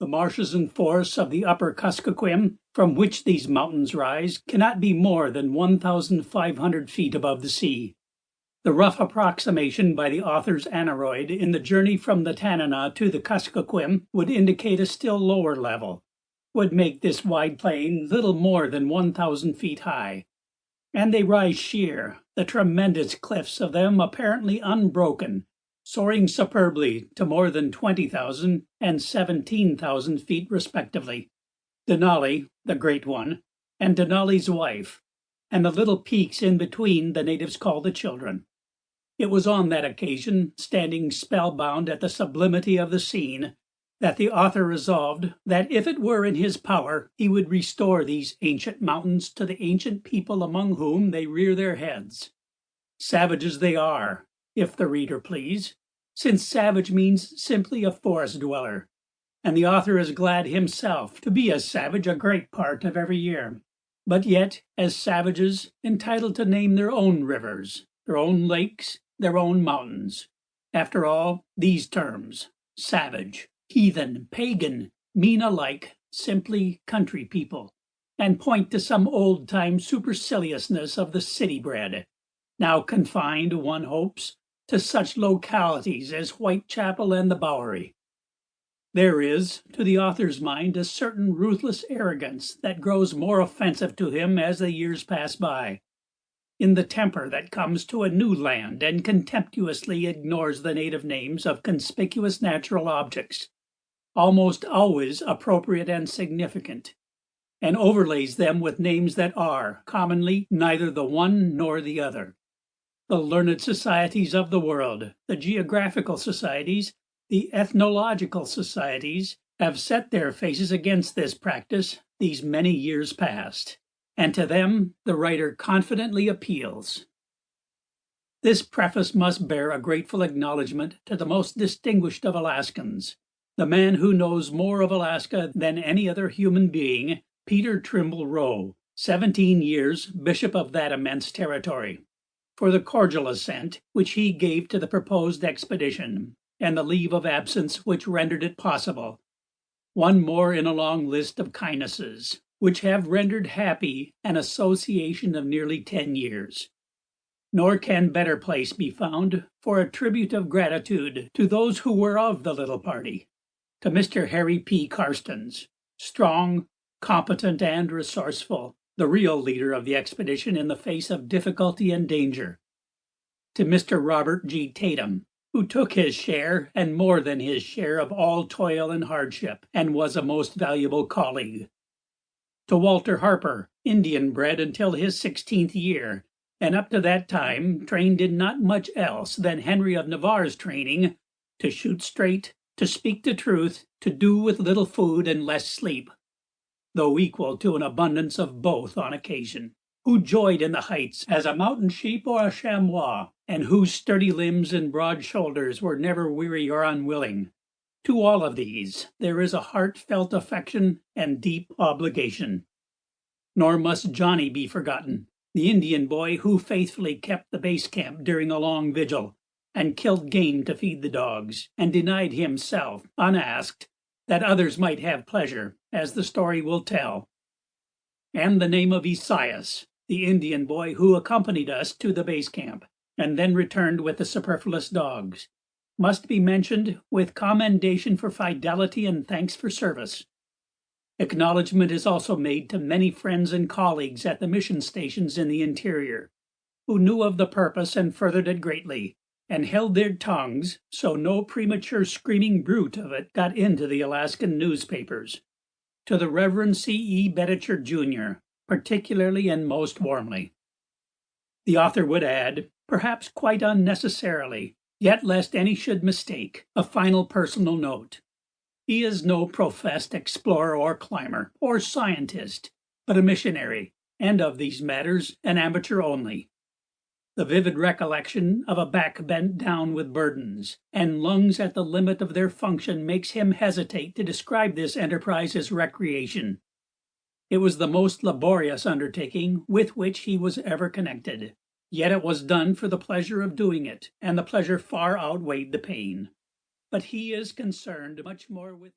The marshes and forests of the upper Kuskokwim, from which these mountains rise, cannot be more than 1,500 feet above the sea. The rough approximation by the author's aneroid in the journey from the Tanana to the Kuskokwim would indicate a still lower level, would make this wide plain little more than 1,000 feet high. And they rise sheer, the tremendous cliffs of them apparently unbroken, soaring superbly to more than 20,000 and 17,000 feet respectively. Denali, the Great One, and Denali's wife, and the little peaks in between the natives call the children. It was on that occasion, standing spellbound at the sublimity of the scene, that the author resolved that if it were in his power he would restore these ancient mountains to the ancient people among whom they rear their heads. Savages they are, if the reader please, since savage means simply a forest dweller, and the author is glad himself to be a savage a great part of every year, but yet, as savages, entitled to name their own rivers, their own lakes, their own mountains. After all, these terms, savage, heathen, pagan, mean alike simply country people, and point to some old-time superciliousness of the city-bred, now confined, one hopes, to such localities as Whitechapel and the Bowery. There is, to the author's mind, a certain ruthless arrogance that grows more offensive to him as the years pass by, in the temper that comes to a new land and contemptuously ignores the native names of conspicuous natural objects, almost always appropriate and significant, and overlays them with names that are, commonly, neither the one nor the other. The learned societies of the world, the geographical societies, the ethnological societies, have set their faces against this practice these many years past, and to them the writer confidently appeals. This preface must bear a grateful acknowledgment to the most distinguished of Alaskans, the man who knows more of Alaska than any other human being, Peter Trimble Rowe, 17 years bishop of that immense territory, for the cordial assent which he gave to the proposed expedition, and the leave of absence which rendered it possible, one more in a long list of kindnesses, which have rendered happy an association of nearly 10 years. Nor can better place be found for a tribute of gratitude to those who were of the little party, to Mr. Harry P. Karstens, strong, competent, and resourceful, the real leader of the expedition in the face of difficulty and danger, to Mr. Robert G. Tatum, who took his share and more than his share of all toil and hardship, and was a most valuable colleague, to Walter Harper, Indian bred until his 16th year, and up to that time trained in not much else than Henry of Navarre's training, to shoot straight, to speak the truth, to do with little food and less sleep, though equal to an abundance of both on occasion, who joyed in the heights as a mountain sheep or a chamois, and whose sturdy limbs and broad shoulders were never weary or unwilling. To all of these there is a heartfelt affection and deep obligation. Nor must Johnny be forgotten, the Indian boy who faithfully kept the base camp during a long vigil, and killed game to feed the dogs, and denied himself, unasked, that others might have pleasure, as the story will tell. And the name of Esaias, the Indian boy who accompanied us to the base camp, and then returned with the superfluous dogs, must be mentioned with commendation for fidelity and thanks for service. Acknowledgment is also made to many friends and colleagues at the mission stations in the interior, who knew of the purpose and furthered it greatly, and held their tongues so no premature screaming brute of it got into the Alaskan newspapers. To the Reverend C. E. Betticher, Jr., particularly and most warmly. The author would add, perhaps quite unnecessarily, yet lest any should mistake, a final personal note. He is no professed explorer or climber or scientist, but a missionary, and of these matters an amateur only. The vivid recollection of a back bent down with burdens, and lungs at the limit of their function makes him hesitate to describe this enterprise as recreation. It was the most laborious undertaking with which he was ever connected, yet it was done for the pleasure of doing it, and the pleasure far outweighed the pain. But he is concerned much more with